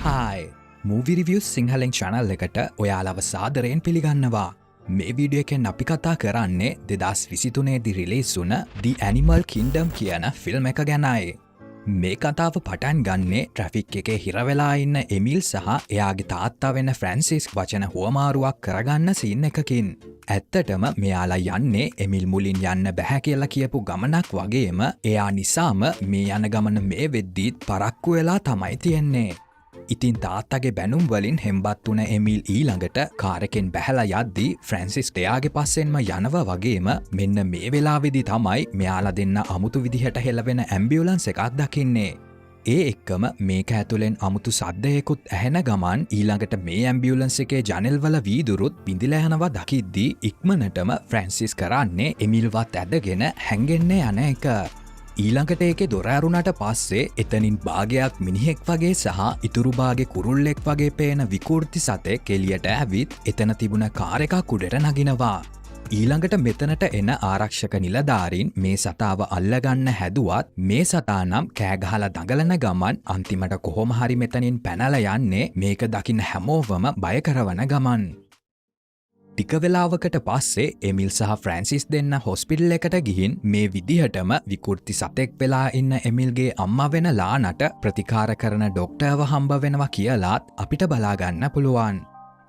Hi movie රිවියුස් සිංහලෙන් channel එකට ඔයාලව සාදරයෙන් පිළිගන්නවා. මේ වීඩියෝ එකෙන් අපි කතා කරන්නේ 2023 දී රිලීස් වුණ The Animal Kingdom කියන ෆිල්ම් එක ගැනයි. මේ කතාව පටන් ගන්නේ ට්‍රැෆික් එකේ හිර වෙලා ඉන්න එමිල් සහ එයාගේ තාත්තා වෙන ෆ්‍රැන්සිස් වචන හුවමාරුවක් කරගන්න සීන් එකකින්. ඇත්තටම මෙයාලා යන්නේ එමිල් මුලින් යන්න බැහැ කියලා කියපු ගමනක් වගේම එයා නිසාම මේ යන ගමන මේ වෙද්දීත් පරක්කු වෙලා තමයි තියෙන්නේ. ඉතින් තාත්තගේ බැනුම් වලින් හෙම්බත් වුණ එමිල් ඊළඟට කාර් එකෙන් බැහැලා යද්දී ෆ්‍රැන්සිස් එයාගේ පස්සෙන්ම යනවා වගේම මෙන්න මේ වෙලාවේදී තමයි මෙයාලා දෙන්න අමුතු විදිහට හෙලවෙන ඇම්බියුලන්ස් එකක් දකින්නේ. ඒ එක්කම මේක ඇතුලෙන් අමුතු සද්දයකුත් ඇහෙන ගමන් ඊළඟට මේ ඇම්බියුලන්ස් එකේ ජනෙල්වල වීදුරුත් බිඳිලා යනවා දකිද්දී ඉක්මනටම ෆ්‍රැන්සිස් කරන්නේ එමිල්වත් ඇදගෙන හැංගෙන්න යන එක. ඊළඟට ඒකේ දොර ඇරුණට පස්සේ එතනින් භාගයක් මිනිහෙක් වගේ සහ ඉතුරු භාගේ කුරුල්ලෙක් වගේ පේන විකෘති සතෙක් එළියට ඇවිත් එතන තිබුණ කාර් එකක් උඩට නගිනවා. ඊළඟට මෙතනට එන ආරක්ෂක නිලධාරීන් මේ සතාව අල්ලගන්න හැදුවත් මේ සතා නම් කෑ ගහලා දඟලන ගමන් අන්තිමට කොහොම හරි මෙතනින් පැනලා යන්නේ මේක දකින්න හැමෝවම බය කරවන ගමන්. ටික වෙලාවකට පස්සේ එමිල් සහ ෆ්‍රැන්සිස් දෙන්න හොස්පිටල් එකට ගිහින් මේ විදිහටම විකෘති සතෙක් වෙලා ඉන්න එමිල්ගේ අම්මා වෙන ලානට ප්‍රතිකාර කරන ඩොක්ටර්ව හම්බ වෙනවා කියලාත් අපිට බලාගන්න පුළුවන්.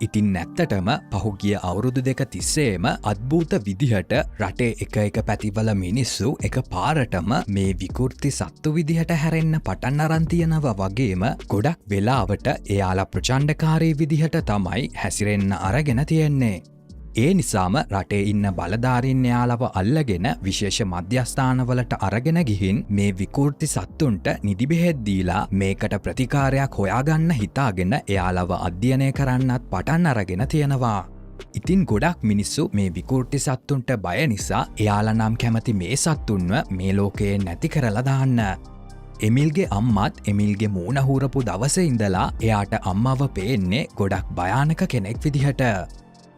ඉතින් නැත්තටම පහුගිය අවුරුදු 2 තිස්සේම අද්භූත විදිහට රටේ එක පැතිවල මිනිස්සු එක පාරටම මේ විකෘති සත්තු විදිහට හැරෙන්න පටන් අරන් තියනවා වගේම ගොඩක් වෙලාවට එයාලා ප්‍රචණ්ඩකාරී විදිහට තමයි හැසිරෙන්න අරගෙන තියෙන්නේ. ඒ නිසාම රටේ ඉන්න බලධාරීන් එයාලව අල්ලගෙන විශේෂ මධ්‍යස්ථානවලට අරගෙන ගිහින් මේ විකෘති සත්තුන්ට නිදි බෙහෙත් දීලා මේකට ප්‍රතිකාරයක් හොයාගන්න හිතාගෙන එයාලව අධ්‍යයනය කරන්නත් පටන් අරගෙන තියෙනවා. ඉතින් ගොඩක් මිනිස්සු මේ විකෘති සත්තුන්ට බය නිසා එයාලා නම් කැමති මේ සත්තුන්ව මේ ලෝකයේ නැති කරලා දාන්න. එමිල්ගේ අම්මත් එමිල්ගේ මූණ හූරපු දවසේ ඉඳලා එයාට අම්මව පේන්නේ ගොඩක් භයානක කෙනෙක් විදිහට.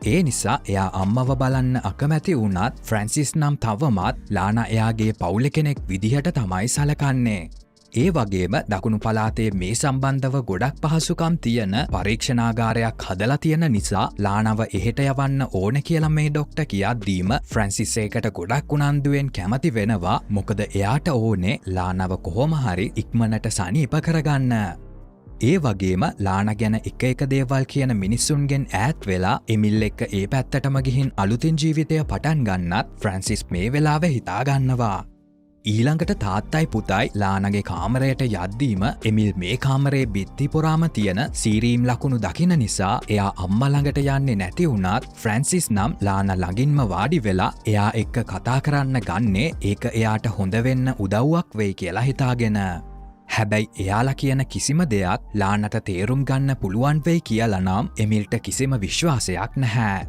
ඒ නිසා එයා අම්මව බලන්න අකමැති වුණත් ෆ්‍රැන්සිස් නම් තවමත් ලානා එයාගේ පවුල කෙනෙක් විදිහට තමයි සලකන්නේ. ඒ වගේම දකුණු පළාතේ මේ සම්බන්ධව ගොඩක් පහසුකම් තියෙන පරීක්ෂණාගාරයක් හදලා තියෙන නිසා ලානව එහෙට යවන්න ඕන කියලා මේ ඩොක්ටර් කියද්දීම ෆ්‍රැන්සිස් ඒකට ගොඩක් උනන්දුවෙන් කැමති වෙනවා. මොකද එයාට ඕනේ ලානව කොහොම හරි ඉක්මනට සනීප කරගන්න. ඒ වගේම ලානා ගැන එක දේවල් කියන මිනිස්සුන්ගෙන් ඈත් වෙලා එමිල් එක්ක ඒ පැත්තටම ගිහින් අලුතින් ජීවිතය පටන් ගන්නත් ෆ්‍රැන්සිස් මේ වෙලාවේ හිතා ගන්නවා. ඊළඟට තාත්තයි පුතයි ලානාගේ කාමරයට යද්දීම එමිල් මේ කාමරේ බිත්ති පුරාම තියෙන සීරීම් ලකුණු දකින නිසා එයා අම්මා ළඟට යන්නේ නැති වුණත් ෆ්‍රැන්සිස් නම් ලානා ළඟින්ම වාඩි වෙලා එයා එක්ක කතා කරන්න ගන්නේ ඒක එයාට හොඳ වෙන්න උදව්වක් වෙයි කියලා හිතාගෙන. හැබැයි එයාලා කියන කිසිම දෙයක් ලානට තේරුම් ගන්න පුළුවන් වෙයි කියලා නම් එමිල්ට කිසිම විශ්වාසයක් නැහැ.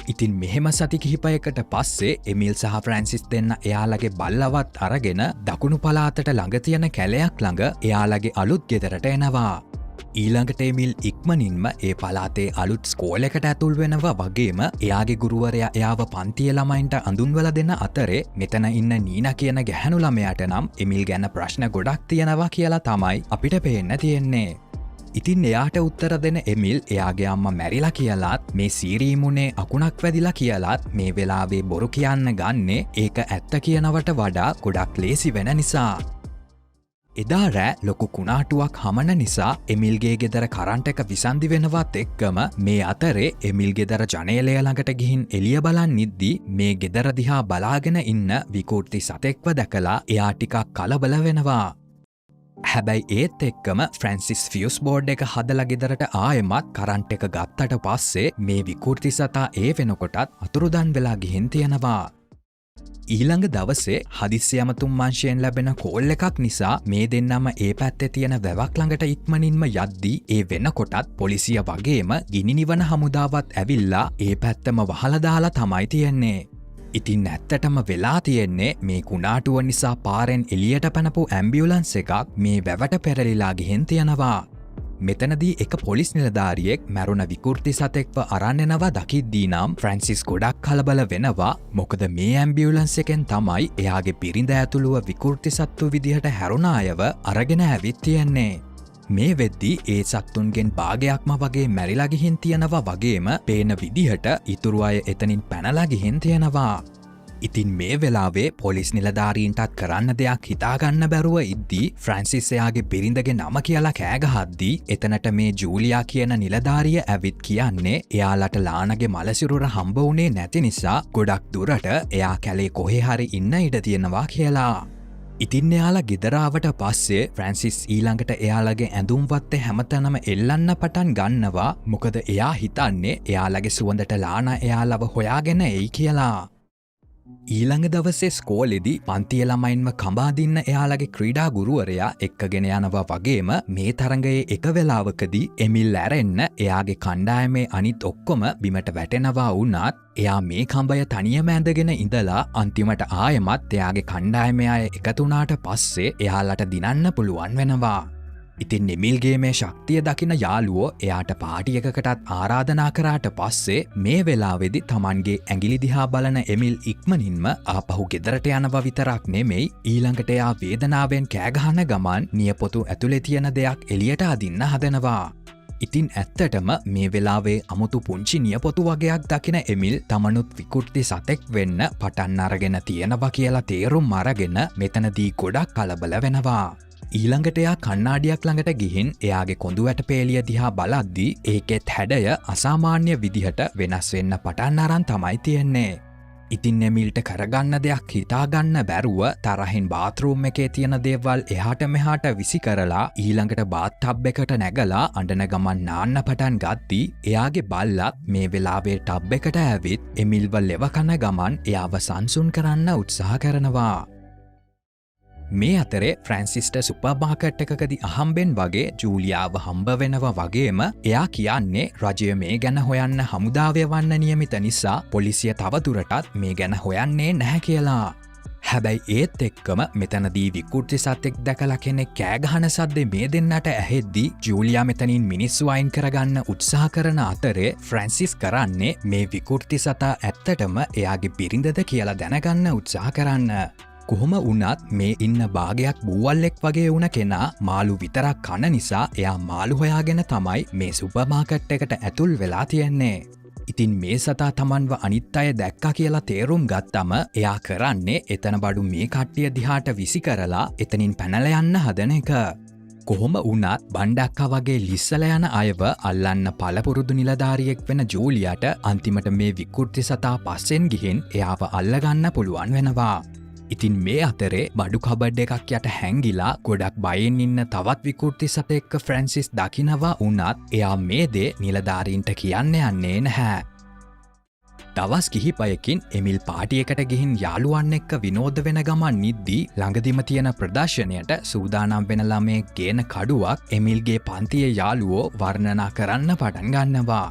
ඉතින් මෙහෙම සති කිහිපයකට පස්සේ එමිල් සහ ෆ්‍රැන්සිස් දෙන්න එයාලගේ බල්ලවත් අරගෙන දකුණු පළාතට ළඟ තියෙන කැලයක් ළඟ එයාලගේ අලුත් ගෙදරට එනවා. ඊළඟට එමිල් ඉක්මනින්ම ඒ පළාතේ අලුත් ස්කෝලෙකට ඇතුල් වෙනවා වගේම එයාගේ ගුරුවරයා එයාව පන්තියේ ළමයින්ට අඳුන්වලා දෙන අතරේ මෙතන ඉන්න නීනා කියන ගැහැණු ළමයාට නම් එමිල් ගැන ප්‍රශ්න ගොඩක් තියෙනවා කියලා තමයි අපිට පේන්න තියෙන්නේ. ඉතින් එයාට උත්තර දෙන එමිල් එයාගේ අම්මා මැරිලා කියලාත් මේ සීරීමුනේ අකුණක් වැදිලා කියලාත් මේ වෙලාවේ බොරු කියන්න ගන්නේ ඒක ඇත්ත කියනවට වඩා ගොඩක් ලේසි වෙන නිසා. එදා රෑ ලොකු කුණාටුවක් හමන නිසා එමිල්ගේ ගෙදර කරන්ට් එක විසන්දි වෙනවත් එක්කම මේ අතරේ එමිල් ගෙදර ජනේලය ළඟට ගිහින් එළිය බලන්නිද්දී මේ ගෙදර දිහා බලාගෙන ඉන්න විකෘති සතෙක්ව දැකලා එයා ටිකක් කලබල වෙනවා. හැබැයි ඒත් එක්කම ෆ්‍රැන්සිස් ෆියුස් බෝඩ් එක හදලා ගෙදරට ආයෙමත් කරන්ට් එක ගත්තට පස්සේ මේ විකෘති සතා ඒ වෙනකොටත් අතුරුදන් වෙලා ගිහින් තියෙනවා. ඊළඟ දවසේ හදිස්සි ඇමතුම් වංශයෙන් ලැබෙන කෝල් එකක් නිසා මේ දෙන්නම ඒ පැත්තේ තියෙන වැවක් ළඟට ඉක්මනින්ම යද්දී ඒ වෙනකොටත් පොලිසිය වගේම ගිනි නිවන හමුදාවත් ඇවිල්ලා ඒ පැත්තම වහලා දාලා තමයි තියෙන්නේ. ඉතින් ඇත්තටම වෙලා තියෙන්නේ මේ කුණාටුව නිසා පාරෙන් එළියට පැනපු ඇම්බියුලන්ස් එකක් මේ වැවට පෙරලිලා ගිහින් තියෙනවා. මෙතනදී එක පොලිස් නිලධාරියෙක් මැරුණ විකෘති සතෙක්ව අරන් එනවා දකිද්දී නම් ෆ්‍රැන්සිස් ගොඩක් කලබල වෙනවා. මොකද මේ ඇම්බියුලන්ස් එකෙන් තමයි එයාගේ බිරිඳ ඇතුළුව විකෘති සත්තු විදිහට හැරුණ අයව අරගෙන ඇවිත් තියෙන්නේ. මේ වෙද්දී ඒ සත්තුන්ගෙන් භාගයක්ම වගේ මැරිලා ගිහින් තියෙනවා වගේම පේන විදිහට ඉතුරු අය එතනින් පැනලා ගිහින් තියෙනවා. ඉතින් මේ වෙලාවේ පොලිස් නිලධාරීන්ටත් කරන්න දෙයක් හිතාගන්න බැරුව ඉද්දී ෆ්‍රැන්සිස් එයාගේ බිරිඳගේ නම කියලා කෑගහද්දී එතනට මේ ජූලියා කියන නිලධාරිය ඇවිත් කියන්නේ එයාලට ලානගේ මලසිරුර හම්බ වුණේ නැති නිසා ගොඩක් දුරට එයා කැලේ කොහේ හරි ඉන්න ඉඩ තියෙනවා කියලා. ඉතින් එයාලා ගෙදරාවට පස්සේ ෆ්‍රැන්සිස් ඊළඟට එයාලගේ ඇඳුම්වත්තේ හැමතැනම එල්ලන්න පටන් ගන්නවා. මොකද එයා හිතන්නේ එයාලගේ සුවඳට ලානා එයාලව හොයාගෙන එයි කියලා. ඊළඟ දවසේ ස්කෝලෙදි පන්තිය ළමයින්ම කඹාදින්න එයාලගේ ක්‍රීඩා ගුරුවරයා එක්කගෙන යනවා වගේම මේ තරඟයේ එක වෙලාවකදී එමිල් ඇරෙන්න එයාගේ කණ්ඩායමේ අනිත් ඔක්කොම බිමට වැටෙනවා වුණත් එයා මේ කඹය තනියම ඇඳගෙන ඉඳලා අන්තිමට ආයෙමත් එයාගේ කණ්ඩායමේ අය එකතුනාට පස්සේ එයාලට දිනන්න පුළුවන් වෙනවා. ඉතින් එමිල්ගේ මේ ශක්තිය දකින යාළුවෝ එයාට පාටි එකකටත් ආරාධනා කරාට පස්සේ මේ වෙලාවේදී Tamanගේ ඇඟිලි දිහා බලන එමිල් ඉක්මනින්ම ආපහු ගෙදරට යනවා විතරක් නෙමෙයි ඊළඟට එයා වේදනාවෙන් කෑ ගහන ගමන් නියපොතු ඇතුලේ තියෙන දෙයක් එළියට අදින්න හදනවා. ඉතින් ඇත්තටම මේ වෙලාවේ අමුතු පුංචි නියපොතු වගේක් දකින එමිල් තමනුත් විකෘති සතෙක් වෙන්න පටන් අරගෙන තියෙනවා කියලා තේරුම් අරගෙන මෙතනදී ගොඩක් කලබල වෙනවා. ඊළඟට එයා කණ්ණාඩියක් ළඟට ගිහින් එයාගේ කොඳු වැටපේලිය දිහා බලද්දී ඒකෙත් හැඩය අසාමාන්‍ය විදිහට වෙනස් වෙන්න පටන් අරන් තමයි තියෙන්නේ. ඉතින් එමිල්ට කරගන්න දෙයක් හිතාගන්න බැරුව තරහින් බාත්රූම් එකේ තියෙන දේවල් එහාට මෙහාට විසි කරලා ඊළඟට බාත් ටබ් එකට නැගලා අඬන ගමන් නාන්න පටන් ගද්දී එයාගේ බල්ලත් මේ වෙලාවේ ටබ් එකට ඇවිත් එමිල්ව ලෙව කන ගමන් එයාව සංසුන් කරන්න උත්සාහ කරනවා. මේ අතරේ ෆ්‍රැන්සිස්ට සුපර්මාකට් එකකදී අහම්බෙන් වගේ ජූලියාව හම්බ වෙනවා වගේම එයා කියන්නේ රජය මේ ගැන හොයන්න හමුදාව යවන්න නියමිත නිසා පොලිසිය තවදුරටත් මේ ගැන හොයන්නේ නැහැ කියලා. හැබැයි ඒත් එක්කම මෙතනදී විකෘති සතෙක් දැකලා කෙනෙක් කෑ ගහන සද්දේ මේ දෙන්නට ඇහෙද්දී ජූලියා මෙතනින් මිනිස්සු අයින් කරගන්න උත්සාහ කරන අතරේ ෆ්‍රැන්සිස් කරන්නේ මේ විකෘති සතා ඇත්තටම එයාගේ බිරිඳද කියලා දැනගන්න උත්සාහ කරන්න. කොහොම වුණත් මේ ඉන්න භාගයක් බූවල්ලෙක් වගේ වුණ කෙනා මාළු විතරක් කන නිසා එයා මාළු හොයාගෙන තමයි මේ සුපර්මාකට් එකට ඇතුල් වෙලා තියෙන්නේ. ඉතින් මේ සතා Tamanව අනිත් අය දැක්කා කියලා තේරුම් ගත්තම එයා කරන්නේ එතන බඩු මේ කට්ටිය දිහාට විසි කරලා එතනින් පැනලා යන්න හදන එක. කොහොම වුණත් බණ්ඩක්කා වගේ ලිස්සල යන අයව අල්ලන්න පළපුරුදු නිලධාරියෙක් වෙන ජූලියාට අන්තිමට මේ විකෘති සතා පස්සෙන් ගිහින් එයාව අල්ලගන්න පුළුවන් වෙනවා. ඉතින් මේ අතරේ බඩු කබඩ් එකක් යට හැංගිලා ගොඩක් බයෙන් ඉන්න තවත් විකෘති සතෙක්ව ෆ්‍රැන්සිස් දකිනවා වුණත් එයා මේ දේ නිලධාරීන්ට කියන්න යන්නේ නැහැ. දවස් කිහිපයකින් එමිල් පාටි එකට ගිහින් යාළුවන් එක්ක විනෝද වෙන ගමන් නිද්දී ළඟදිම තියෙන ප්‍රදර්ශනයට සූදානම් වෙන ළමයෙක් ගේන කඩුවක් එමිල්ගේ පන්තියේ යාළුවෝ වර්ණනා කරන්න පටන් ගන්නවා.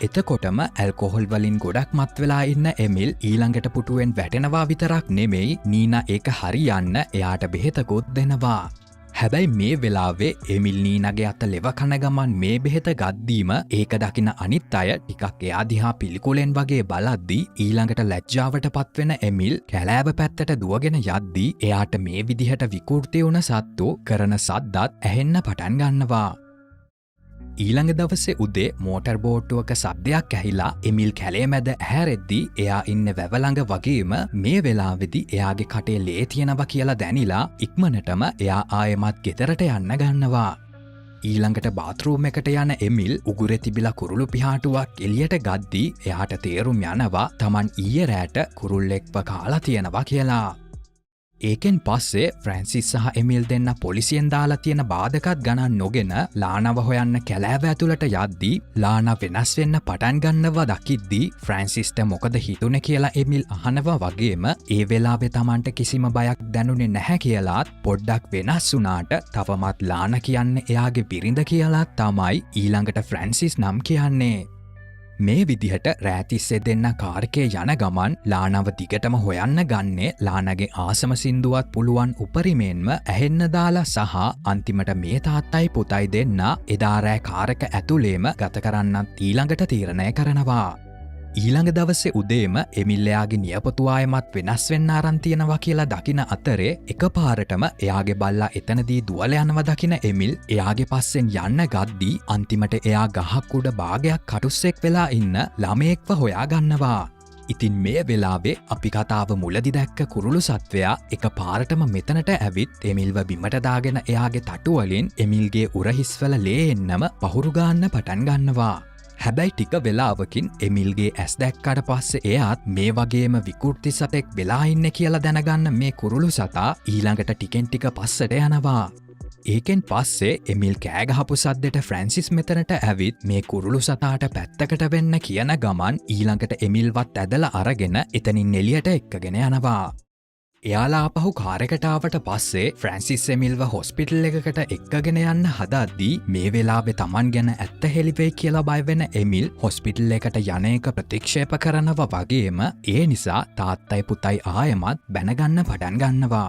එතකොටම ඇල්කොහොල් වලින් ගොඩක් මත් වෙලා ඉන්න එමිල් ඊළඟට පුටුවෙන් වැටෙනවා විතරක් නෙමෙයි නීනා ඒක හරියන්න එයාට බෙහෙතකුත් දෙනවා. හැබැයි මේ වෙලාවේ එමිල් නීනාගේ අත ලෙව කන ගමන් මේ බෙහෙත ගද්දීම ඒක දකින අනිත් අය ටිකක් එයා දිහා පිළිකුලෙන් වගේ බලද්දී ඊළඟට ලැජ්ජාවට පත්වෙන එමිල් කැලෑව පැත්තට දුවගෙන යද්දී එයාට මේ විදිහට විකෘති වුණ සත්තු කරන සද්දත් ඇහෙන්න පටන් ගන්නවා. ඊළඟ දවසේ උදේ මෝටර් බෝට්ටුවක සද්දයක් ඇහිලා එමිල් කැලේ මැද ඇහැරෙද්දී එයා ඉන්න වැව ළඟ වගේම මේ වෙලාවේදී එයාගේ කටේ ලේ තියෙනවා කියලා දැනිලා ඉක්මනටම එයා ආයෙමත් ගෙදරට යන්න ගන්නවා. ඊළඟට බාත්රූම් එකට යන එමිල් උගුරේ තිබිලා කුරුළු පිහාටුවක් එළියට ගද්දී එයාට තේරුම් යනවා Taman ඊයේ රෑට කුරුල්ලෙක්ව කාලා තියෙනවා කියලා. ඒකෙන් පස්සේ ෆ්‍රැන්සිස් සහ එමිල් දෙන්න පොලිසියෙන් දාලා තියෙන බාධකත් ගණන් නොගෙන ලානව හොයන්න කැලෑව ඇතුළට යද්දී ලානා වෙනස් වෙන්න පටන් ගන්නවා දකිද්දී ෆ්‍රැන්සිස්ට මොකද හිතුනේ කියලා එමිල් අහනවා වගේම ඒ වෙලාවේ Tamanට කිසිම බයක් දැනුනේ නැහැ කියලාත් පොඩ්ඩක් වෙනස් වුණාට තවමත් ලානා කියන්නේ එයාගේ බිරිඳ කියලා තමයි ඊළඟට ෆ්‍රැන්සිස් නම් කියන්නේ. මේ විදිහට රෑතිස්සේ දෙන්න කාර්කේ යන ගමන් ලානව දිගටම හොයන්න ගන්නේ ලානගේ ආසම සින්දුවත් පුළුවන් උපරිමයෙන්ම ඇහෙන්න දාලා සහ අන්තිමට මේ තාත්තයි පුතයි දෙන්න එදා රෑ කාරක ඇතුලේම ගත කරන්නත් ඊළඟට තීරණය කරනවා. ඊළඟ දවසේ උදේම එමිල්ලයාගේ නියපොතුවායමත් වෙනස් වෙන්න අරන් තියෙනවා කියලා දකින අතරේ එක පාරටම එයාගේ බල්ලා එතනදී දුවල යනවා දකින එමිල් එයාගේ පස්සෙන් යන්න ගද්දී අන්තිමට එයා ගහක් උඩ භාගයක් කටුස්සෙක් වෙලා ඉන්න ළමයෙක්ව හොයාගන්නවා. ඉතින් මේ වෙලාවේ අපි කතාව මුලදි දැක්ක කුරුළු සත්වයා එක පාරටම මෙතනට ඇවිත් එමිල්ව බිමට දාගෙන එයාගේ තටුවලින් එමිල්ගේ උරහිස්වල ලේ එන්නම පහුරු ගන්න පටන් ගන්නවා. හැබැයි ටික වෙලාවකින් එමිල්ගේ ඇස් දැක්කට පස්සේ එයාත් මේ වගේම විකෘති සතෙක් වෙලා ඉන්නේ කියලා දැනගන්න මේ කුරුළු සතා ඊළඟට ටිකෙන් ටික පස්සට යනවා. ඒකෙන් පස්සේ එමිල් කෑගහපු සද්දෙට ෆ්‍රැන්සිස් මෙතනට ඇවිත් මේ කුරුළු සතාට පැත්තකට වෙන්න කියන ගමන් ඊළඟට එමිල්වත් ඇදලා අරගෙන එතනින් එළියට එක්කගෙන යනවා. එයාලා ආපහු කාරෙකටාවට පස්සේ ෆ්‍රැන්සිස් එමිල්ව හොස්පිටල් එකකට එක්කගෙන යන්න හදද්දී මේ වෙලාවේ Taman ගැන ඇත්ත හෙළිවෙයි කියලා බය වෙන එමිල් හොස්පිටල් එකට යන එක ප්‍රතික්ෂේප කරනවා වගේම ඒ නිසා තාත්තයි පුතයි ආයෙමත් බැනගන්න පටන් ගන්නවා.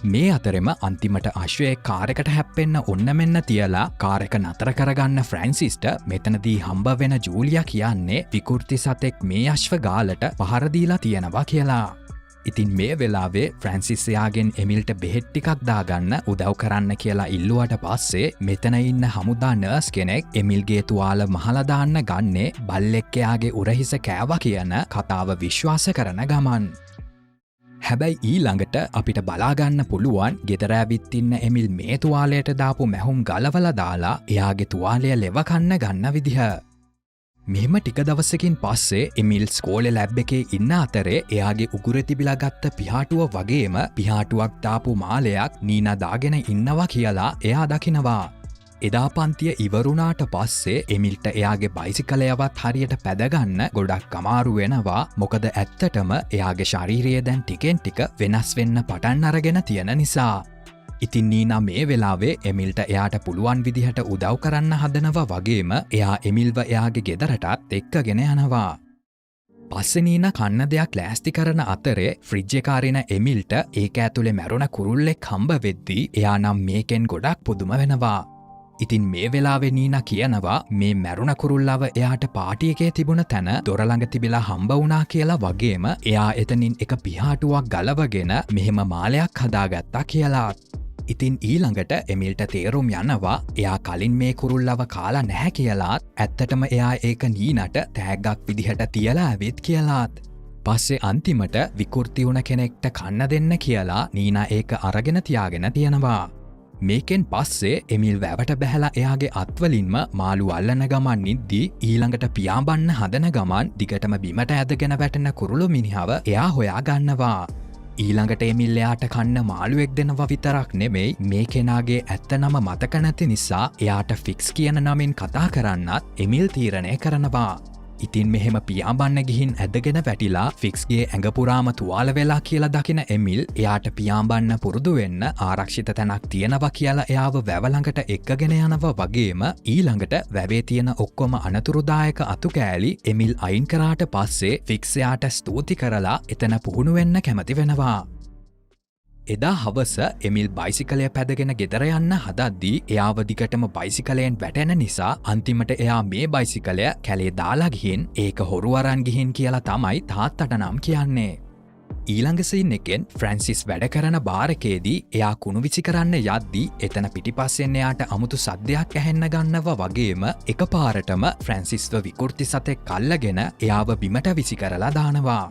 මේ අතරෙම අන්තිමට අශ්වයේ කාරෙකට හැප්පෙන්න ඔන්න මෙන්න තියලා කාරෙක නතර කරගන්න ෆ්‍රැන්සිස්ට මෙතනදී හම්බ වෙන ජූලියා කියන්නේ විකෘති සතෙක් මේ අශ්ව ගාලට පහර දීලා තියෙනවා කියලා. ඉතින් මේ වෙලාවේ ෆ්‍රැන්සිස් එයාගෙන් එමිල්ට බෙහෙත් ටිකක් දාගන්න උදව් කරන්න කියලා ඉල්ලුවට පස්සේ මෙතන ඉන්න හමුදා නර්ස් කෙනෙක් එමිල්ගේ තුවාල මහලා දාන්න ගන්නේ බල්ලෙක් එයාගේ උරහිස කෑවා කියන කතාව විශ්වාස කරන ගමන්. හැබැයි ඊළඟට අපිට බලාගන්න පුළුවන් ගෙදර ඇවිත් ඉන්න එමිල් මේ තුවාලයට දාපු මැහුම් ගලවලා දාලා එයාගේ තුවාලය ලෙව කන්න ගන්න විදිහ. මෙහෙම ටික දවසකින් පස්සේ එමිල් ස්කෝලේ ලැබ් එකේ ඉන්න අතරේ එයාගේ උගුරේ තිබිලා ගත්ත පිහාටුව වගේම පිහාටුවක් දාපු මාලයක් නීනා දාගෙන ඉන්නවා කියලා එයා දකිනවා. එදා පන්තිය ඉවරුණාට පස්සේ එමිල්ට එයාගේ බයිසිකලයවත් හරියට පැදගන්න ගොඩක් අමාරු වෙනවා. මොකද ඇත්තටම එයාගේ ශරීරය දැන් ටිකෙන් ටික වෙනස් වෙන්න පටන් අරගෙන තියෙන නිසා. ඉතින් නීනා මේ වෙලාවේ එමිල්ට එයාට පුළුවන් විදිහට උදව් කරන්න හදනවා වගේම එයා එමිල්ව එයාගේ ගෙදරටත් එක්කගෙන යනවා. පස්සේ නීනා කන්න දෙයක් ලෑස්ති කරන අතරේ ෆ්‍රිජ් එක අරින එමිල්ට ඒක ඇතුලේ මැරුණ කුරුල්ලෙක් හම්බ වෙද්දී එයා නම් මේකෙන් ගොඩක් පුදුම වෙනවා. ඉතින් මේ වෙලාවේ නීනා කියනවා මේ මැරුණ කුරුල්ලව එයාට පාටි එකේ තිබුණ තැන දොර ළඟ තිබිලා හම්බ වුණා කියලා වගේම එයා එතනින් එක පිහාටුවක් ගලවගෙන මෙහෙම මාලයක් හදාගත්තා කියලා. ඉතින් ඊළඟට එමිල්ට තේරුම් යනවා එයා කලින් මේ කුරුල්ලව කාලා නැහැ කියලාත් ඇත්තටම එයා ඒක නීනට තෑග්ගක් විදිහට තියලා ඇවිත් කියලාත්. පස්සේ අන්තිමට විකෘති වුණ කෙනෙක්ට කන්න දෙන්න කියලා නීනා ඒක අරගෙන තියාගෙන තියෙනවා. මේකෙන් පස්සේ එමිල් වැවට බැහැලා එයාගේ අත්වලින්ම මාළු අල්ලන ගමන් නිද්දී ඊළඟට පියාඹන්න හදන ගමන් දිගටම බිමට ඇදගෙන වැටෙන කුරුළු මිනිහව එයා හොයා ගන්නවා. ඊළඟට එමිල් එයාට කන්න මාළුවෙක් දෙනවා විතරක් නෙමෙයි මේ කෙනාගේ ඇත්ත නම මතක නැති නිසා එයාට ෆික්ස් කියන නමින් කතා කරන්නත් එමිල් තීරණය කරනවා. ඉතින් මෙහෙම පියාඹන්න ගිහින් ඇදගෙන වැටිලා ෆික්ස්ගේ ඇඟ පුරාම තුවාල වෙලා කියලා දකින එමිල් එයාට පියාඹන්න පුරුදු වෙන්න ආරක්ෂිත තැනක් තියෙනවා කියලා එයාව වැව ළඟට එක්කගෙන යනවා වගේම ඊළඟට වැවේ තියෙන ඔක්කොම අනතුරුදායක අතු කෑලි එමිල් අයින් කරාට පස්සේ ෆික්ස් එයාට ස්තුති කරලා එතන පුහුණු වෙන්න කැමති වෙනවා. එදා හවස එමිල් බයිසිකලය පැදගෙන ගෙදර යන්න හදද්දී එයාව දිගටම බයිසිකලයෙන් වැටෙන නිසා අන්තිමට එයා මේ බයිසිකලය කැලේ දාලා ගිහින් ඒක හොරු අරන් ගිහින් කියලා තමයි තාත්තට නම් කියන්නේ. ඊළඟ සීන් එකෙන් ෆ්‍රැන්සිස් වැඩ කරන බාර් එකේදී එයා කුණු විසි කරන්න යද්දී එතන පිටිපස්සෙන් එයාට අමුතු සද්දයක් ඇහෙන්න ගන්නවා වගේම එකපාරටම ෆ්‍රැන්සිස්ව විකෘති සතෙක් අල්ලගෙන එයාව බිමට විසි කරලා දානවා.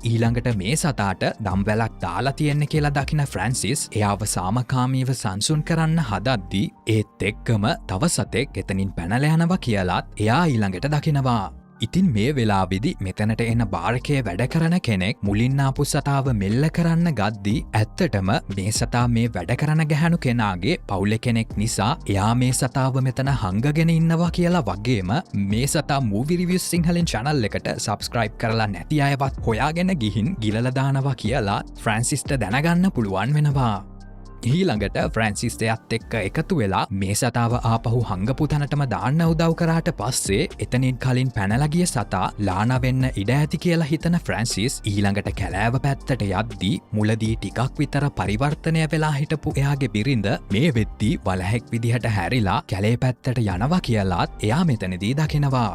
ඊළඟට මේ සතාට දම්වැලක් දාලා තියෙන්නේ කියලා දකින ෆ්‍රැන්සිස් එයාව සාමකාමීව සංසුන් කරන්න හදද්දී ඒත් එක්කම තව සතෙක් එතනින් පැනලා යනවා කියලාත් එයා ඊළඟට දකිනවා. ඉතින් මේ වෙලාවේදී මෙතනට එන බාර් එකේ වැඩ කරන කෙනෙක් මුලින් ආපු සතාව මෙල්ල කරන්න ගද්දී ඇත්තටම මේ සතා මේ වැඩ කරන ගැහණු කෙනාගේ පවුලේ කෙනෙක් නිසා එයා මේ සතාව මෙතන හංගගෙන ඉන්නවා කියලා වගේම මේ සතා Movie Reviews සිංහලෙන් channel එකට subscribe කරලා නැති අයවත් හොයාගෙන ගිහින් ගිලලා දානවා කියලා ෆ්‍රැන්සිස්ට දැනගන්න පුළුවන් වෙනවා. ඊළඟට ෆ්‍රැන්සිස් එයත් එක්ක එකතු වෙලා මේ සතාව ආපහු හංගපු තැනටම දාන්න උදව් කරාට පස්සේ එතනින් කලින් පැනලා ගිය සතා ලානා වෙන්න ඉඩ ඇති කියලා හිතන ෆ්‍රැන්සිස් ඊළඟට කැලෑව පැත්තට යද්දී මුලදී ටිකක් විතර පරිවර්තනය වෙලා හිටපු එයාගේ බිරිඳ මේ වෙද්දී වලහැක් විදිහට හැරිලා කැලේ පැත්තට යනවා කියලාත් එයා මෙතනදී දකිනවා.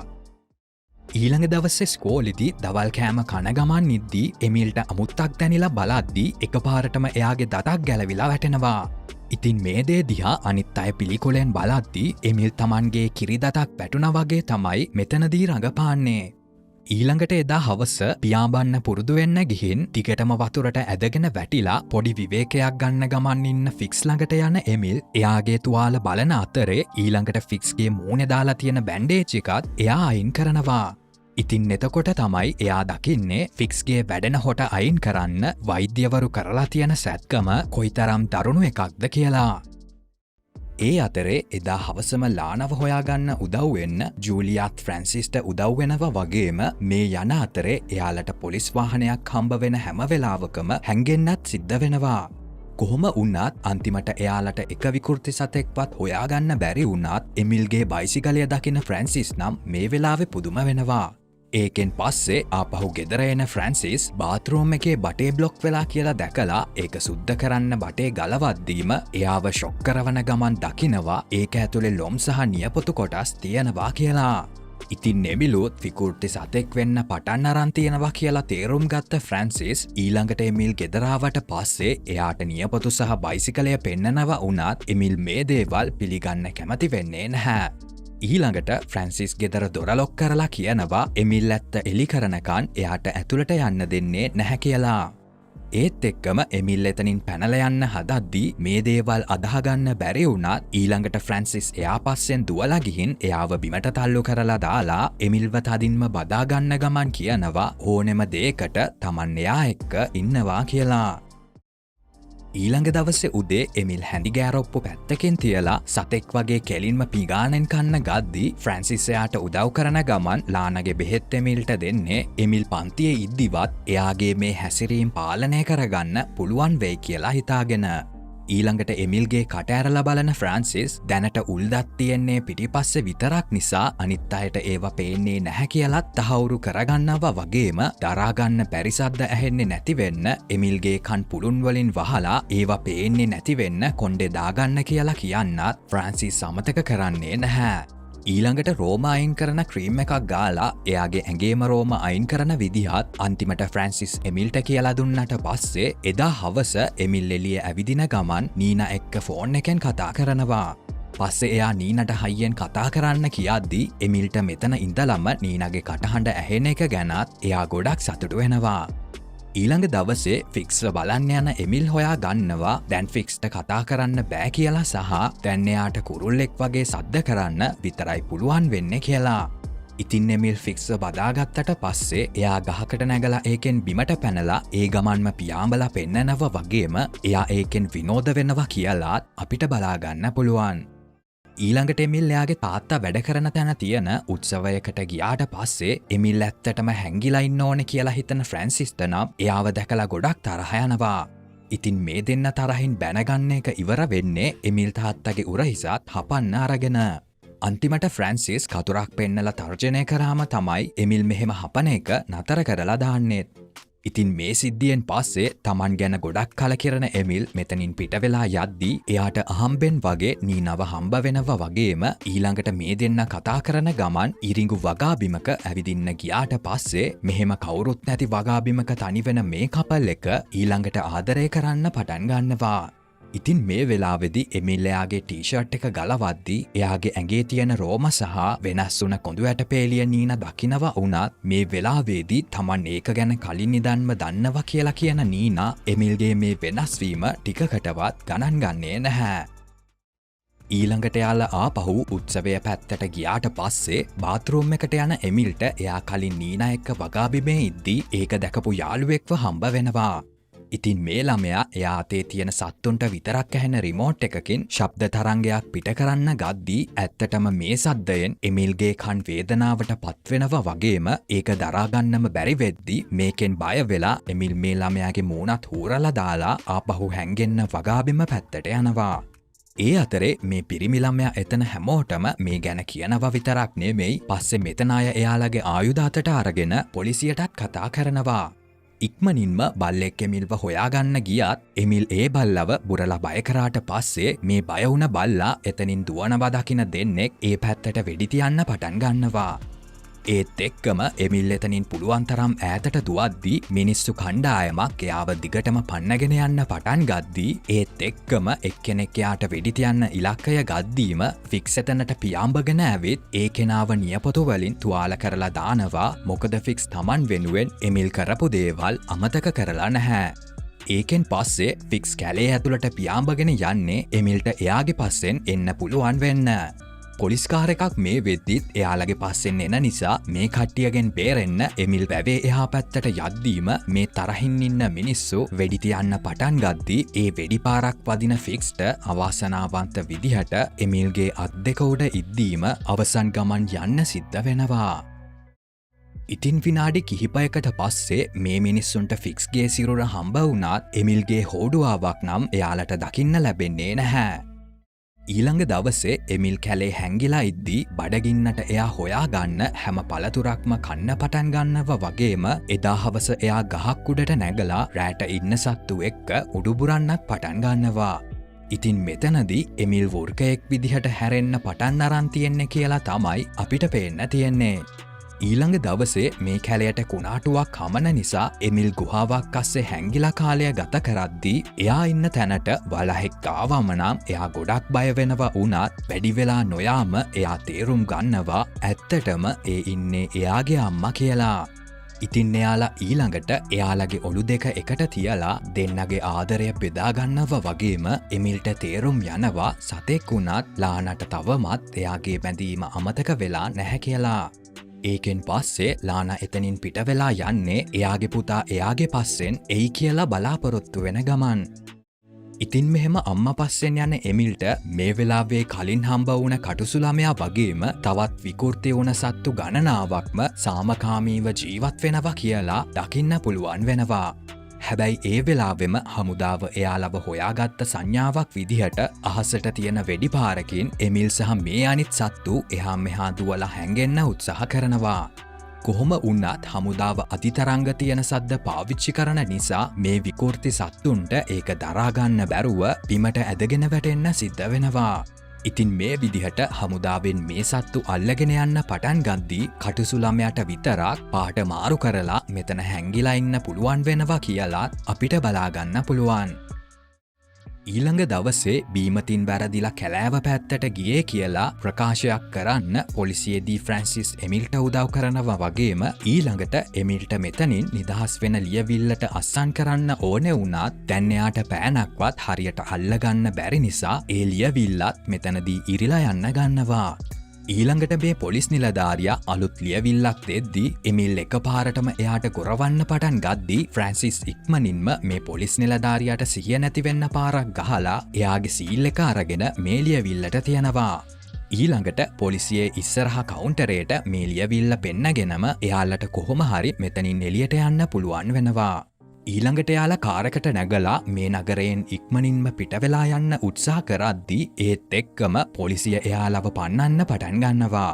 ඊළඟ දවස්සේ ස්කෝලිදි දවල් කෑම කනගමන් නිද්දී එමිල්ට අමුත්තක් දැනිලා බලද්දී එක පාරටම එයාගේ දතක් ගැලවිලා වැටෙනවා. ඉතින් මේ දේ දිහා අනිත් අය පිළිකොලෙන් බලද්දී එමිල් තමන්ගේ කිරිදතක් පැටුන වගේ තමයි මෙතනදී රඟපාන්නේ. ඊළඟට එදා හවස පියාඹන්න පුරුදු වෙන්න ගිහින් ටිකටම වතුරට ඇදගෙන වැටිලා පොඩි විවේකයක් ගන්න ගමන් ඉන්න ෆික්ස් ළඟට යන එමිල් එයාගේ තුවාල බලන අතරේ ඊළඟට ෆික්ස්ගේ මූණේ දාලා තියෙන බැන්ඩේජ් එකත් එයා අයින් කරනවා. ඉතින් එතකොට තමයි එයා දකින්නේ ෆික්ස්ගේ වැඩෙන හොට අයින් කරන්න වෛද්‍යවරු කරලා තියෙන සැත්කම කොයිතරම් දරුණු එකක්ද කියලා. ඒ අතරේ එදා හවසම ලානව හොයාගන්න උදව්වෙන්න ජූලියාත් ෆ්‍රැන්සිස්ට උදව්වෙනව වගේම මේ යන අතරේ එයාලට පොලිස් වාහනයක් හම්බ වෙන හැම වෙලාවකම හැංගෙන්නත් සිද්ධ වෙනවා. කොහොම උන්නත් අන්තිමට එයාලට එක විකෘති සතෙක්වත් හොයාගන්න බැරි වුණත් එමිල්ගේ බයිසිකලය දකින ෆ්‍රැන්සිස් නම් මේ වෙලාවෙ පුදුම වෙනවා. ඒකෙන් පස්සේ ආපහු ගෙදර එන ෆ්‍රැන්සිස් බාත්රූම් එකේ බටේ බ්ලොක් වෙලා කියලා දැකලා ඒක සුද්ධ කරන්න බටේ ගලවද්දීම එයාව ෂොක් කරවන ගමන් දකිනවා ඒක ඇතුලේ ලොම් සහ නියපොතු කොටස් තියෙනවා කියලා. ඉතින් එමිලුත් විකෘති සතෙක් වෙන්න පටන් අරන් තියෙනවා කියලා තේරුම් ගත්ත ෆ්‍රැන්සිස් ඊළඟට එමිල් ගෙදරාවට පස්සේ එයාට නියපොතු සහ බයිසිකලය පෙන්නනවා වුණත් එමිල් මේ දේවල් පිළිගන්න කැමති වෙන්නේ නැහැ. ඊළඟට ෆ්‍රැන්සිස් ගෙදර දොර ලොක් කරලා කියනවා එමිල් ඇත්ත එලි කරනකන් එයාට ඇතුළට යන්න දෙන්නේ නැහැ කියලා. ඒත් එක්කම එමිල් එතනින් පැනලා යන්න හදද්දී මේ දේවල් අදහගන්න බැරි වුණත් ඊළඟට ෆ්‍රැන්සිස් එයා පස්සෙන් දුවලා ගිහින් එයාව බිමට තල්ලු කරලා දාලා එමිල්ව තදින්ම බදා ගන්න ගමන් කියනවා ඕනෙම දෙයකට තමන් එයා එක්ක ඉන්නවා කියලා. ඊළඟ දවසේ උදේ එමිල් හැඳි ගෑරොප්පු පැත්තකින් තියලා සතෙක් වගේ කෙලින්ම පිගානෙන් කන්න ගද්දී ෆ්‍රැන්සිස් එයාට උදව් කරන ගමන් ලානගේ බෙහෙත් එමිල්ට දෙන්නේ එමිල් පන්තියේ ඉද්දිවත් එයාගේ මේ හැසිරීම් පාලනය කරගන්න පුළුවන් වෙයි කියලා හිතාගෙන. ඊළඟට එමිල්ගේ කට ඇරලා බලන ෆ්‍රැන්සිස් දැනට උල්දත් තියෙන්නේ පිටිපස්සේ විතරක් නිසා අනිත් අයට ඒව පේන්නේ නැහැ කියලාත් තහවුරු කරගන්නවා වගේම දරාගන්න බැරි සද්ද ඇහෙන්නේ නැති වෙන්න එමිල්ගේ කන් පුළුන් වලින් වහලා ඒව පේන්නේ නැති වෙන්න කොණ්ඩේ දාගන්න කියලා කියන්නත් ෆ්‍රැන්සිස් අමතක කරන්නේ නැහැ. ඊළඟට රෝම අයින් කරන ක්‍රීම් එකක් ගාලා එයාගේ ඇඟේම රෝම අයින් කරන විදිහත් අන්තිමට ෆ්‍රැන්සිස් එමිල්ට කියලා දුන්නට පස්සේ එදා හවස එමිල් එළිය ඇවිදින ගමන් නීනා එක්ක ෆෝන් එකෙන් කතා කරනවා. පස්සේ එයා නීනට හයියෙන් කතා කරන්න කියද්දී එමිල්ට මෙතන ඉඳලම නීනගේ කටහඬ ඇහෙන එක ගැනත් එයා ගොඩක් සතුටු වෙනවා. ඊළඟ දවසේ ෆික්ස්ව බලන්න යන එමිල් හොයා ගන්නවා දැන් ෆික්ස්ට කතා කරන්න බෑ කියලා සහ දැන් එයාට කුරුල්ලෙක් වගේ සද්ද කරන්න විතරයි පුළුවන් වෙන්නේ කියලා. ඉතින් එමිල් ෆික්ස්ව බදාගත්තට පස්සේ එයා ගහකට නැගලා ඒකෙන් බිමට පැනලා ඒ ගමන්ම පියාඹලා පෙන්නනවා වගේම එයා ඒකෙන් විනෝද වෙනවා කියලාත් අපිට බලාගන්න පුළුවන්. ඊළඟට එමිල් එයාගේ තාත්තා වැඩ කරන තැන තියෙන උත්සවයකට ගියාට පස්සේ එමිල් ඇත්තටම හැංගිලා ඉන්න ඕනේ කියලා හිතන ෆ්‍රැන්සිස්ට නම් එයාව දැකලා ගොඩක් තරහ යනවා. ඉතින් මේ දෙන්න තරහින් බැනගන්න එක ඉවර වෙන්නේ එමිල් තාත්තගේ උරහිසත් හපන්න අරගෙන. අන්තිමට ෆ්‍රැන්සිස් කතුරක් පෙන්නලා තර්ජනය කරාම තමයි එමිල් මෙහෙම හපන එක නතර කරලා දාන්නේ. ඉතින් මේ සිද්ධියෙන් පස්සේ තමන් ගැන ගොඩක් කලකිරෙන එමිල් මෙතනින් පිට වෙලා යද්දී එයාට අහම්බෙන් වගේ නීනව හම්බ වෙනවා වගේම ඊළඟට මේ දෙන්න කතා කරන ගමන් ඉරිඟු වගාබිමක ඇවිදින්න ගියාට පස්සේ මෙහෙම කවුරුත් නැති වගාබිමක තනි වෙන මේ කපල් එක ඊළඟට ආදරය කරන්න පටන් ගන්නවා. ඉතින් මේ වෙලාවේදී එමිල් එයාගේ ටී-ෂර්ට් එක ගලවද්දී එයාගේ ඇඟේ තියෙන රෝම සහ වෙනස් වුණ කොඳු ඇටපේලිය නීනා දකිනවා වුණත් මේ වෙලාවේදී තමන් ඒක ගැන කලින් ඉඳන්ම දන්නවා කියලා කියන නීනා එමිල්ගේ මේ වෙනස් වීම ටිකකටවත් ගණන් ගන්නේ නැහැ. ඊළඟට යාලා ආපහු උත්සවය පැත්තට ගියාට පස්සේ බාත්රූම් එකට යන එමිල්ට එයා කලින් නීනා එක්ක වගාබිමේ ඉද්දී ඒක දැකපු යාළුවෙක්ව හම්බ වෙනවා. ඉතින් මේ ළමයා එයා අතේ තියෙන සත්තුන්ට විතරක් ඇහෙන රිමෝට් එකකින් ශබ්ද තරංගයක් පිට කරන්න ගද්දී ඇත්තටම මේ සද්දයෙන් එමිල්ගේ කන් වේදනාවට පත්වෙනවා වගේම ඒක දරාගන්නම බැරි වෙද්දී මේකෙන් බය වෙලා එමිල් මේ ළමයාගේ මූණත් හූරලා දාලා ආපහු හැංගෙන්න වගාබිම පැත්තට යනවා. ඒ අතරේ මේ පිරිමි ළමයා එතන හැමෝටම මේ ගැන කියනවා විතරක් නෙමෙයි පස්සේ මෙතන අය එයාලගේ ආයුධ අතට අරගෙන පොලිසියටත් කතා කරනවා. ඉක්මනින්ම බල්ලෙක් එමිල්ව හොයාගන්න ගියත් එමිල් ඒ බල්ලව බුරලා බය කරාට පස්සේ මේ බය වුණ බල්ලා එතනින් දුවනවා දකින දෙන්නෙක් ඒ පැත්තට වෙඩි තියන්න පටන් ගන්නවා. ඒත් එක්කම එමිල් එතනින් පුළුවන් තරම් ඈතට දුවද්දී මිනිස්සු කණ්ඩායමක් එයාව දිගටම පන්නගෙන යන්න පටන් ගද්දී ඒත් එක්කම එක්කෙනෙක් එයාට වෙඩි තියන්න ඉලක්කය ගද්දීම ෆික්ස් එතනට පියාඹගෙන ඇවිත් ඒ කෙනාව නියපොතු වලින් තුවාල කරලා දානවා. මොකද ෆික්ස් Taman වෙනුවෙන් එමිල් කරපු දේවල් අමතක කරලා නැහැ. ඒකෙන් පස්සේ ෆික්ස් කැලේ ඇතුළට පියාඹගෙන යන්නේ එමිල්ට එයාගේ පස්සෙන් එන්න පුළුවන් වෙන්න. පොලිස්කාර එකක් මේ වෙද්දිත් එයාලගේ පස්සෙන් එන නිසා මේ කට්ටියගෙන් බේරෙන්න එමිල් වැවේ එහා පැත්තට යද්දීම මේ තරහින් ඉන්න මිනිස්සු වෙඩි තියන්න පටන් ගද්දී ඒ වෙඩි පාරක් වදින ෆික්ස්ට අවාසනාවන්ත විදිහට එමිල්ගේ අත් දෙක උඩ ඉද්දීම අවසන් ගමන් යන්න සිද්ධ වෙනවා. ඉතින් විනාඩි කිහිපයකට පස්සේ මේ මිනිස්සුන්ට ෆික්ස්ගේ සිරුර හම්බ වුණාත් එමිල්ගේ හෝඩුවාවක් නම් එයාලට දකින්න ලැබෙන්නේ නැහැ. ඊළඟ දවසේ එමිල් කැලේ හැංගිලා ඉද්දී බඩගින්නට එයා හොයාගන්න හැම පළතුරක්ම කන්න පටන් ගන්නව වගේම එදා හවස එයා ගහක් උඩට නැගලා රෑට ඉන්න සත්තු එක්ක උඩුබුරන්නක් පටන් ගන්නවා. ඉතින් මෙතනදී එමිල් වෘකයෙක් විදිහට හැරෙන්න පටන් අරන් තියෙන්නේ කියලා තමයි අපිට පේන්න තියෙන්නේ. ඊළඟ දවසේ මේ කැලයට කුණාටුවක් හමන නිසා එමිල් ගුහාවක් අස්සේ හැංගිලා කාලය ගත කරද්දී එයා ඉන්න තැනට වලහෙක් ආවම නම් එයා ගොඩක් බය වෙනවා වුණත් වැඩි වෙලා නොයාම එයා තේරුම් ගන්නවා ඇත්තටම ඒ ඉන්නේ එයාගේ අම්මා කියලා. ඉතින් එයාලා ඊළඟට එයාලගේ ඔලු දෙක එකට තියලා දෙන්නගේ ආදරය බෙදාගන්නව වගේම එමිල්ට තේරුම් යනවා සතෙක් වුණත් ලානට තවමත් එයාගේ බැඳීම අමතක වෙලා නැහැ කියලා. ඒකෙන් පස්සේ ලානා එතනින් පිට වෙලා යන්නේ එයාගේ පුතා එයාගේ පස්සෙන් එයි කියලා බලාපොරොත්තු වෙන ගමන්. ඉතින් මෙහෙම අම්මා පස්සෙන් යන එමිල්ට මේ වෙලාවේ කලින් හම්බ වුණ කටුසුළමයා වගේම තවත් විකෘති වුණ සත්තු ගණනාවක්ම සාමකාමීව ජීවත් වෙනවා කියලා දකින්න පුළුවන් වෙනවා. හැබැයි ඒ වෙලාවෙම හමුදාව එයාලව හොයාගත්ත සංඥාවක් විදිහට අහසට තියෙන වෙඩිපාරකින් එමිල් සහ මේ අනිත් සත්තු එහා මෙහා දුවලා හැංගෙන්න උත්සාහ කරනවා. කොහොම වුණත් හමුදාව අතිතරංග තියෙන සද්ද පාවිච්චි කරන නිසා මේ විකෘති සත්තුන්ට ඒක දරාගන්න බැරුව බිමට ඇදගෙන වැටෙන්න සිද්ධ වෙනවා. ඉතින් මේ විදිහට හමුදාවෙන් මේ සත්තු අල්ලගෙන යන්න පටන් ගද්දී කටුසුළමයට විතරක් පාට මාරු කරලා මෙතන හැංගිලා ඉන්න පුළුවන් වෙනවා කියලාත් අපිට බලාගන්න පුළුවන්. ඊළඟ දවසේ බීමතින් වැරදිලා කැලෑව පැත්තට ගියේ කියලා ප්‍රකාශයක් කරන්න පොලිසියේදී ෆ්‍රැන්සිස් එමිල්ට උදව් කරනවා වගේම ඊළඟට එමිල්ට මෙතනින් නිදහස් වෙන ලියවිල්ලට අස්සන් කරන්න ඕනේ වුණත් දැන් එයාට පෑනක්වත් හරියට අල්ලගන්න බැරි නිසා ඒ ලියවිල්ලත් මෙතනදී ඉරිලා යන්න ගන්නවා. ඊළඟට මේ පොලිස් නිලධාරියා අලුත් ලියවිල්ලක් දෙද්දී එමිල් එකපාරටම එයාට ගොරවන්න පටන් ගද්දී ෆ්‍රැන්සිස් ඉක්මනින්ම මේ පොලිස් නිලධාරියාට සිහිය නැති වෙන්න පාරක් ගහලා එයාගේ සීල් එක අරගෙන මේ ලියවිල්ලට තියනවා. ඊළඟට පොලිසියේ ඉස්සරහ කවුන්ටරේට මේ ලියවිල්ල පෙන්නගෙනම එයාලට කොහොම හරි මෙතනින් එළියට යන්න පුළුවන් වෙනවා. ඊළඟට එයාලා කාරකට නැගලා මේ නගරයෙන් ඉක්මනින්ම පිට වෙලා යන්න උත්සාහ කරද්දී ඒත් එක්කම පොලිසිය එයාලව පන්නන්න පටන් ගන්නවා.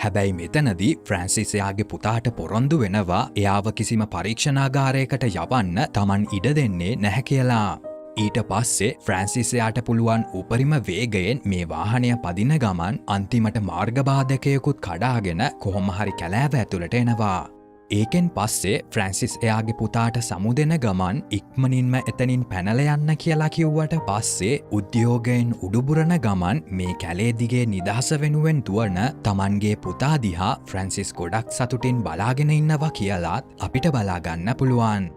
හැබැයි මෙතනදී ෆ්‍රැන්සිස් එයාගේ පුතාට පොරොන්දු වෙනවා එයාව කිසිම පරීක්ෂණාගාරයකට යවන්න Taman ඉඩ දෙන්නේ නැහැ කියලා. ඊට පස්සේ ෆ්‍රැන්සිස් එයාට පුළුවන් උපරිම වේගයෙන් මේ වාහනය පදින ගමන් අන්තිමට මාර්ගබාධකයකුත් කඩාගෙන කොහොම හරි කැලෑව ඇතුළට එනවා. ඒකෙන් පස්සේ ෆ්‍රැන්සිස් එයාගේ පුතාට සමුදෙන ගමන් ඉක්මනින්ම එතනින් පැනල යන්න කියලා කිව්වට පස්සේ උද්‍යෝගයෙන් උඩුබුරන ගමන් මේ කැලේ දිගේ නිදහස වෙනුවෙන් දුවන Tamanගේ පුතා දිහා ෆ්‍රැන්සිස් ගොඩක් සතුටින් බලාගෙන ඉන්නවා කියලාත් අපිට බලාගන්න පුළුවන්.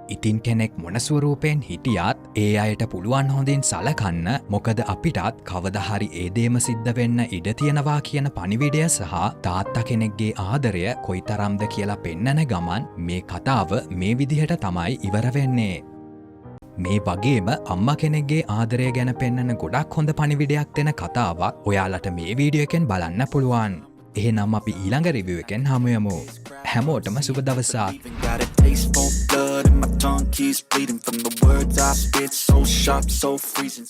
ඉතින් කෙනෙක් මොන ස්වරූපයෙන් හිටියත් ඒ අයට පුළුවන් හොඳින් සලකන්න මොකද අපිටත් කවදා හරි ඒ දේම සිද්ධ වෙන්න ඉඩ තියෙනවා කියන පණිවිඩය සහ තාත්තා කෙනෙක්ගේ ආදරය කොයිතරම්ද කියලා පෙන්නන ගමන් මේ කතාව මේ විදිහට තමයි ඉවර වෙන්නේ. මේ වගේම අම්මා කෙනෙක්ගේ ආදරය ගැන පෙන්නන ගොඩක් හොඳ පණිවිඩයක් දෙන කතාවක් ඔයාලට මේ වීඩියෝ එකෙන් බලන්න පුළුවන්. එහෙනම් අපි ඊළඟ රිවිව් එකෙන් හමු යමු. හැමෝටම සුබ දවසක්. Tongue keeps bleeding from the words I spit, so sharp, so freezing.